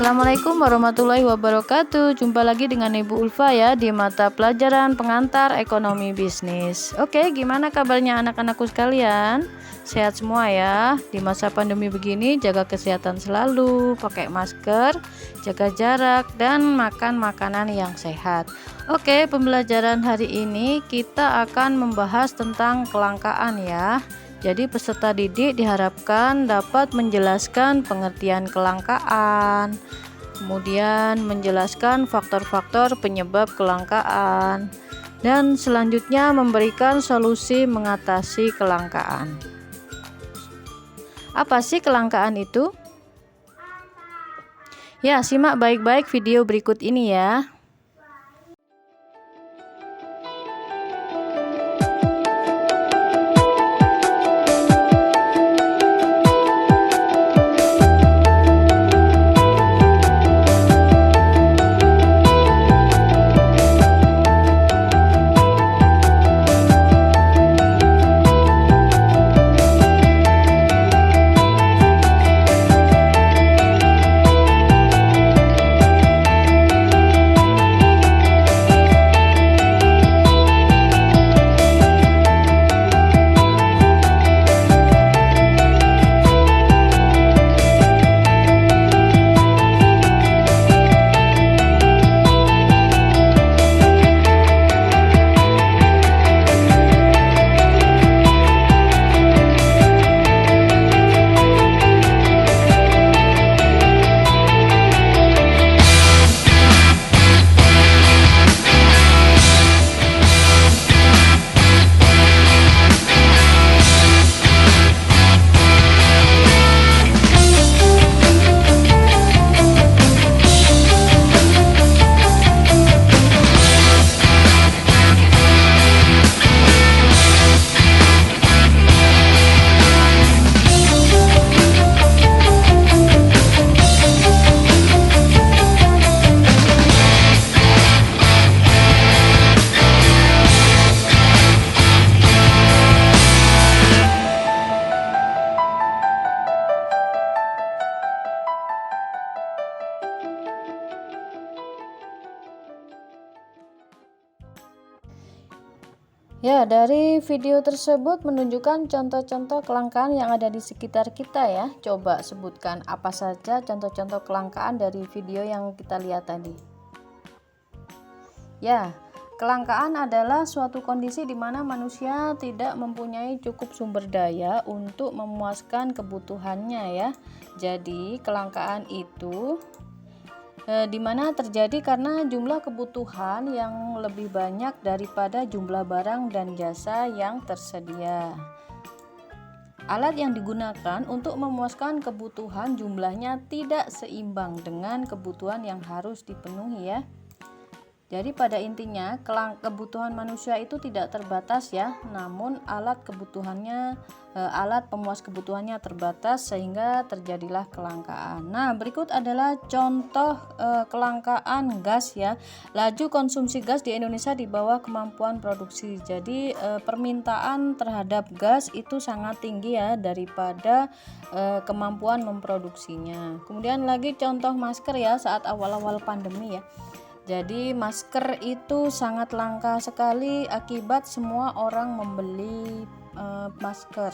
Assalamualaikum warahmatullahi wabarakatuh. Jumpa lagi dengan Ibu Ulfa ya di mata pelajaran pengantar ekonomi bisnis. Oke, gimana kabarnya anak-anakku sekalian? Sehat semua ya. Di masa pandemi begini jaga kesehatan selalu, pakai masker, jaga jarak dan makan makanan yang sehat. Oke, pembelajaran hari ini kita akan membahas tentang kelangkaan ya. Jadi peserta didik diharapkan dapat menjelaskan pengertian kelangkaan, kemudian menjelaskan faktor-faktor penyebab kelangkaan, dan selanjutnya memberikan solusi mengatasi kelangkaan. Apa sih kelangkaan itu? Ya, simak baik-baik video berikut ini ya. Ya, dari video tersebut menunjukkan contoh-contoh kelangkaan yang ada di sekitar kita ya. Coba sebutkan apa saja contoh-contoh kelangkaan dari video yang kita lihat tadi. Ya, kelangkaan adalah suatu kondisi di mana manusia tidak mempunyai cukup sumber daya untuk memuaskan kebutuhannya ya. Jadi, kelangkaan itu di mana terjadi karena jumlah kebutuhan yang lebih banyak daripada jumlah barang dan jasa yang tersedia. Alat yang digunakan untuk memuaskan kebutuhan jumlahnya tidak seimbang dengan kebutuhan yang harus dipenuhi ya. Jadi pada intinya kebutuhan manusia itu tidak terbatas ya, namun alat pemuas kebutuhannya terbatas sehingga terjadilah kelangkaan. Nah, berikut adalah contoh kelangkaan gas ya. Laju konsumsi gas di Indonesia di bawah kemampuan produksi. Jadi permintaan terhadap gas itu sangat tinggi ya daripada kemampuan memproduksinya. Kemudian lagi contoh masker ya saat awal-awal pandemi ya. Jadi masker itu sangat langka sekali akibat semua orang membeli masker.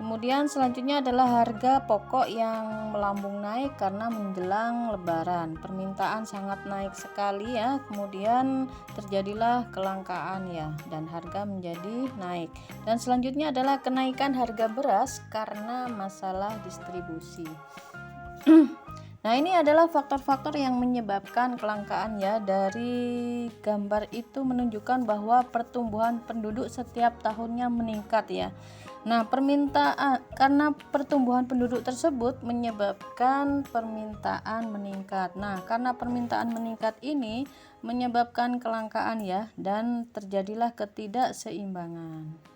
Kemudian selanjutnya adalah harga pokok yang melambung naik karena menjelang lebaran. Permintaan sangat naik sekali ya. Kemudian terjadilah kelangkaan ya dan harga menjadi naik. Dan selanjutnya adalah kenaikan harga beras karena masalah distribusi. Nah, ini adalah faktor-faktor yang menyebabkan kelangkaan ya. Dari gambar itu menunjukkan bahwa pertumbuhan penduduk setiap tahunnya meningkat ya. Nah, karena pertumbuhan penduduk tersebut menyebabkan permintaan meningkat. Nah, karena permintaan meningkat ini menyebabkan kelangkaan ya dan terjadilah ketidakseimbangan.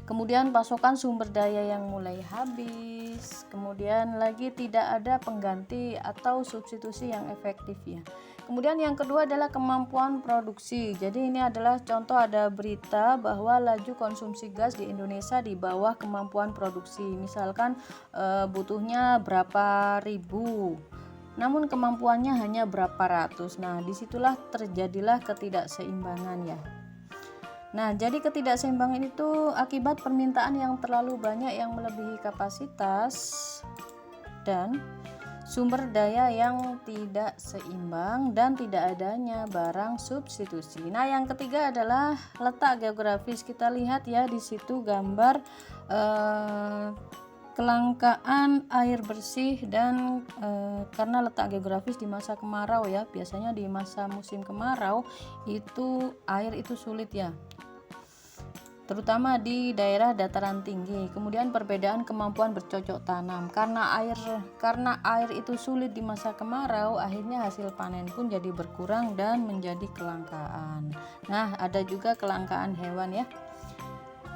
Kemudian pasokan sumber daya yang mulai habis, kemudian lagi tidak ada pengganti atau substitusi yang efektif ya. Kemudian yang kedua adalah kemampuan produksi. Jadi ini adalah contoh, ada berita bahwa laju konsumsi gas di Indonesia di bawah kemampuan produksi. Misalkan butuhnya berapa ribu namun kemampuannya hanya berapa ratus. Nah, disitulah terjadilah ketidakseimbangan ya. Nah, jadi ketidakseimbangan itu akibat permintaan yang terlalu banyak yang melebihi kapasitas dan sumber daya yang tidak seimbang dan tidak adanya barang substitusi. Nah, yang ketiga adalah letak geografis. Kita lihat ya di situ gambar kelangkaan air bersih dan karena letak geografis di masa kemarau ya, biasanya di masa musim kemarau itu air itu sulit ya, terutama di daerah dataran tinggi. Kemudian perbedaan kemampuan bercocok tanam karena air itu sulit di masa kemarau, akhirnya hasil panen pun jadi berkurang dan menjadi kelangkaan. Nah, ada juga kelangkaan hewan ya.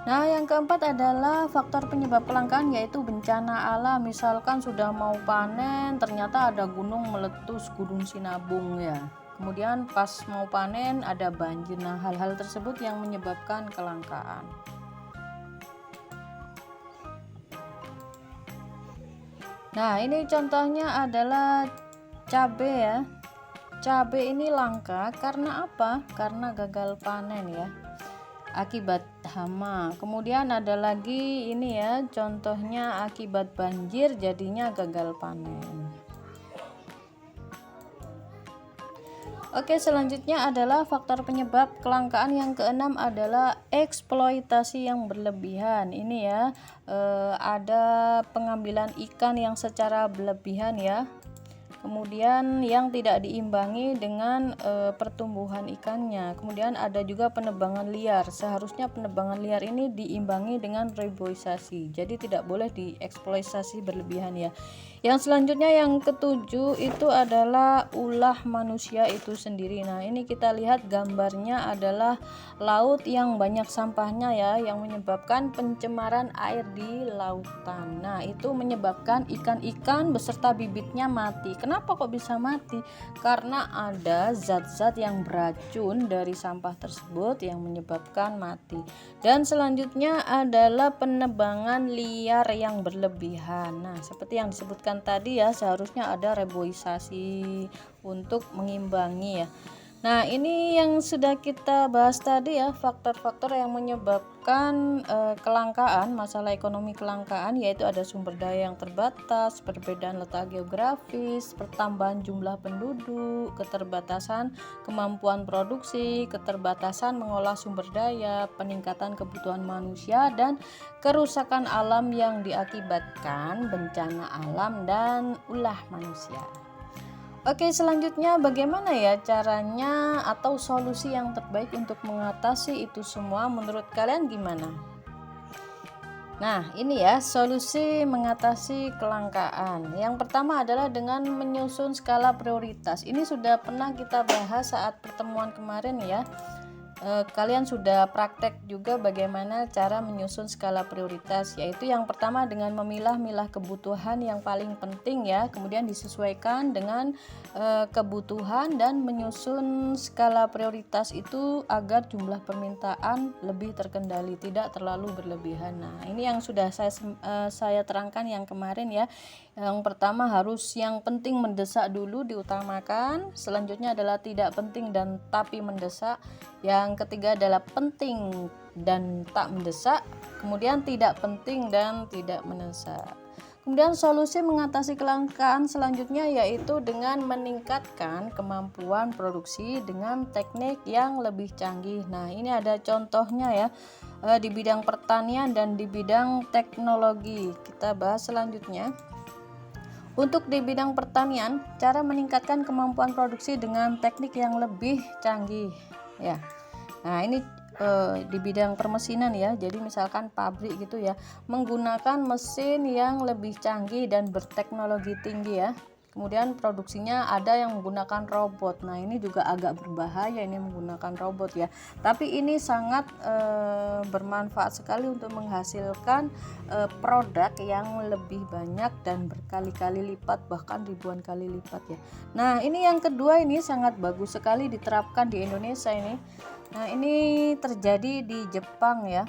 Nah, yang keempat adalah faktor penyebab kelangkaan, yaitu bencana alam. Misalkan sudah mau panen ternyata ada gunung meletus, Gunung Sinabung ya. Kemudian pas mau panen ada banjir. Nah, hal-hal tersebut yang menyebabkan kelangkaan. Nah, ini contohnya adalah cabai ya. Cabai ini langka karena apa? Karena gagal panen ya, akibat hama. Kemudian ada lagi ini ya, contohnya akibat banjir jadinya gagal panen. Oke, selanjutnya adalah faktor penyebab kelangkaan. Yang keenam adalah eksploitasi yang berlebihan. Ini ya, ada pengambilan ikan yang secara berlebihan ya. Kemudian yang tidak diimbangi dengan pertumbuhan ikannya. Kemudian ada juga penebangan liar. Seharusnya penebangan liar ini diimbangi dengan reboisasi. Jadi tidak boleh dieksploitasi berlebihan ya. Yang selanjutnya yang ketujuh itu adalah ulah manusia itu sendiri. Nah, ini kita lihat gambarnya adalah laut yang banyak sampahnya ya, yang menyebabkan pencemaran air di lautan. Nah, itu menyebabkan ikan-ikan beserta bibitnya mati. Kenapa kok bisa mati? Karena ada zat-zat yang beracun dari sampah tersebut yang menyebabkan mati. Dan selanjutnya adalah penebangan liar yang berlebihan. Nah, seperti yang disebutkan tadi ya, seharusnya ada reboisasi untuk mengimbangi ya. Nah, ini yang sudah kita bahas tadi ya, faktor-faktor yang menyebabkan kelangkaan, masalah ekonomi kelangkaan, yaitu ada sumber daya yang terbatas, perbedaan letak geografis, pertambahan jumlah penduduk, keterbatasan kemampuan produksi, keterbatasan mengolah sumber daya, peningkatan kebutuhan manusia, dan kerusakan alam yang diakibatkan bencana alam dan ulah manusia. Oke, selanjutnya bagaimana ya caranya atau solusi yang terbaik untuk mengatasi itu semua? Menurut kalian gimana? Nah, ini ya solusi mengatasi kelangkaan. Yang pertama adalah dengan menyusun skala prioritas. Ini sudah pernah kita bahas saat pertemuan kemarin ya. Kalian sudah praktek juga bagaimana cara menyusun skala prioritas, yaitu yang pertama dengan memilah-milah kebutuhan yang paling penting ya, kemudian disesuaikan dengan kebutuhan dan menyusun skala prioritas itu agar jumlah permintaan lebih terkendali, tidak terlalu berlebihan. Nah, ini yang sudah saya terangkan yang kemarin ya. Yang pertama harus yang penting mendesak dulu diutamakan, selanjutnya adalah tidak penting dan tapi mendesak, yang ketiga adalah penting dan tak mendesak, kemudian tidak penting dan tidak mendesak. Kemudian solusi mengatasi kelangkaan selanjutnya yaitu dengan meningkatkan kemampuan produksi dengan teknik yang lebih canggih. Nah, ini ada contohnya ya, di bidang pertanian dan di bidang teknologi. Kita bahas selanjutnya. Untuk di bidang pertanian, cara meningkatkan kemampuan produksi dengan teknik yang lebih canggih ya. Nah, ini di bidang permesinan ya. Jadi misalkan pabrik gitu ya, menggunakan mesin yang lebih canggih dan berteknologi tinggi ya. Kemudian produksinya ada yang menggunakan robot. Nah, ini juga agak berbahaya ini menggunakan robot ya. Tapi ini sangat bermanfaat sekali untuk menghasilkan produk yang lebih banyak dan berkali-kali lipat, bahkan ribuan kali lipat ya. Nah, ini yang kedua, ini sangat bagus sekali diterapkan di Indonesia ini. Nah, ini terjadi di Jepang ya.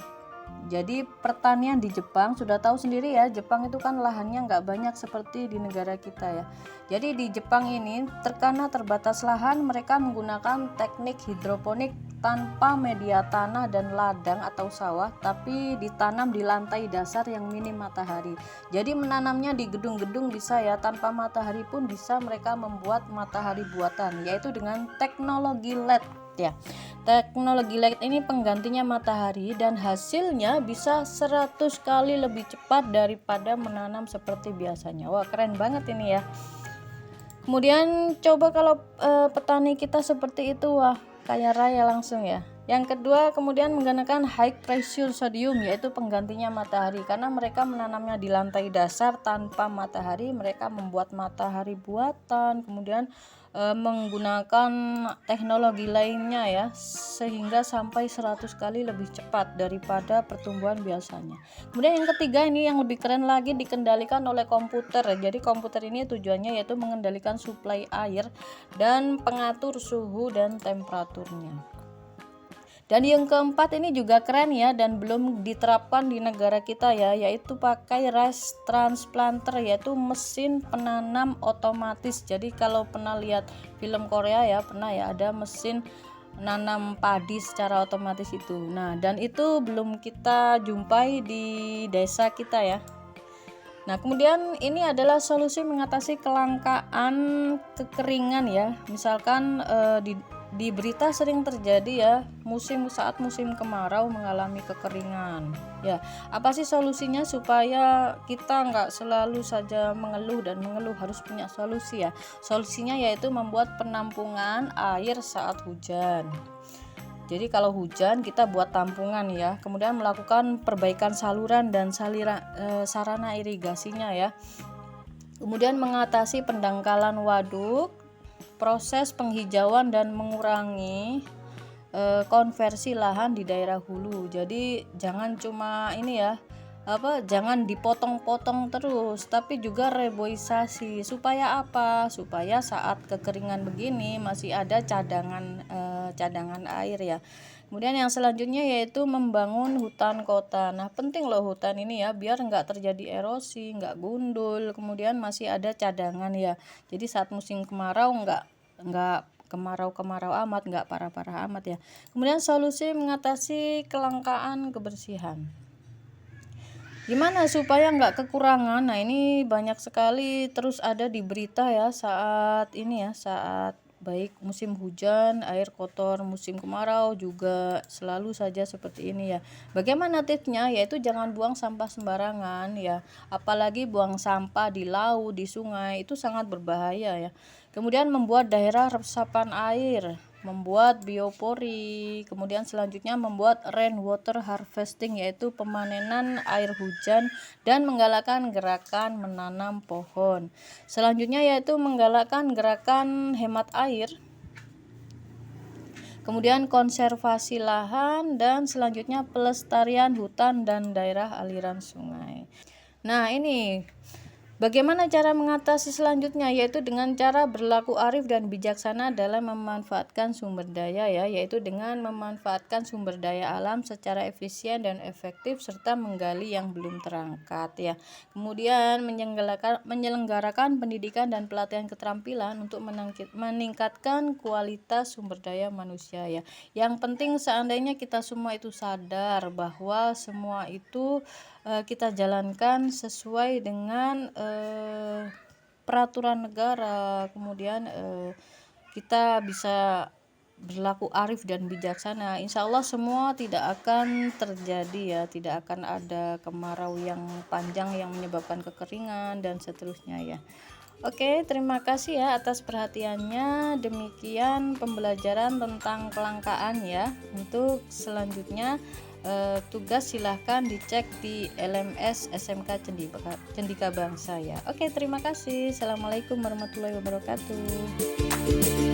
Jadi pertanian di Jepang sudah tahu sendiri ya, Jepang itu kan lahannya nggak banyak seperti di negara kita ya. Jadi di Jepang ini karena terbatas lahan, mereka menggunakan teknik hidroponik tanpa media tanah dan ladang atau sawah, tapi ditanam di lantai dasar yang minim matahari. Jadi menanamnya di gedung-gedung bisa ya, tanpa matahari pun bisa mereka membuat matahari buatan, yaitu dengan teknologi LED ya. Teknologi LED ini penggantinya matahari dan hasilnya bisa 100 kali lebih cepat daripada menanam seperti biasanya. Wah, keren banget ini ya. Kemudian coba kalau petani kita seperti itu, wah kaya raya langsung ya. Yang kedua, kemudian menggunakan high pressure sodium, yaitu penggantinya matahari. Karena mereka menanamnya di lantai dasar tanpa matahari, mereka membuat matahari buatan, kemudian menggunakan teknologi lainnya ya, sehingga sampai 100 kali lebih cepat daripada pertumbuhan biasanya. Kemudian yang ketiga, ini yang lebih keren lagi, dikendalikan oleh komputer. Jadi komputer ini tujuannya yaitu mengendalikan suplai air dan pengatur suhu dan temperaturnya. Dan yang keempat ini juga keren ya, dan belum diterapkan di negara kita ya, yaitu pakai rice transplanter, yaitu mesin penanam otomatis. Jadi kalau pernah lihat film Korea ya, pernah ya, ada mesin nanam padi secara otomatis itu. Nah, dan itu belum kita jumpai di desa kita ya. Nah, kemudian ini adalah solusi mengatasi kelangkaan kekeringan ya. Misalkan di berita sering terjadi ya, saat musim kemarau mengalami kekeringan ya. Apa sih solusinya supaya kita nggak selalu saja mengeluh dan mengeluh, harus punya solusi ya. Solusinya yaitu membuat penampungan air saat hujan. Jadi kalau hujan kita buat tampungan ya, kemudian melakukan perbaikan saluran dan sarana irigasinya ya. Kemudian mengatasi pendangkalan waduk, proses penghijauan dan mengurangi konversi lahan di daerah hulu. Jadi jangan cuma ini ya, jangan dipotong-potong terus, tapi juga reboisasi. Supaya apa? Supaya saat kekeringan begini masih ada cadangan air ya. Kemudian yang selanjutnya yaitu membangun hutan kota. Nah, penting loh hutan ini ya, biar nggak terjadi erosi, nggak gundul, kemudian masih ada cadangan ya. Jadi saat musim kemarau nggak kemarau amat, nggak parah-parah amat ya. Kemudian solusi mengatasi kelangkaan kebersihan. Gimana supaya nggak kekurangan? Nah, ini banyak sekali terus ada di berita ya, saat baik musim hujan, air kotor, musim kemarau juga selalu saja seperti ini ya. Bagaimana tipsnya? Yaitu jangan buang sampah sembarangan ya. Apalagi buang sampah di laut, di sungai, itu sangat berbahaya ya. Kemudian membuat daerah resapan air, membuat biopori, kemudian selanjutnya membuat rainwater harvesting, yaitu pemanenan air hujan, dan menggalakkan gerakan menanam pohon. Selanjutnya yaitu menggalakkan gerakan hemat air, kemudian konservasi lahan, dan selanjutnya pelestarian hutan dan daerah aliran sungai. Nah, ini bagaimana cara mengatasi selanjutnya, yaitu dengan cara berlaku arif dan bijaksana dalam memanfaatkan sumber daya ya, yaitu dengan memanfaatkan sumber daya alam secara efisien dan efektif serta menggali yang belum terangkat ya. Kemudian menyelenggarakan pendidikan dan pelatihan keterampilan untuk meningkatkan kualitas sumber daya manusia ya. Yang penting seandainya kita semua itu sadar bahwa semua itu kita jalankan sesuai dengan peraturan negara, kemudian kita bisa berlaku arif dan bijaksana, insya Allah semua tidak akan terjadi ya, tidak akan ada kemarau yang panjang yang menyebabkan kekeringan dan seterusnya ya. Oke, terima kasih ya atas perhatiannya. Demikian pembelajaran tentang kelangkaan ya. Untuk selanjutnya tugas silahkan dicek di LMS SMK Cendika Bangsa ya. Oke, terima kasih. Assalamualaikum warahmatullahi wabarakatuh.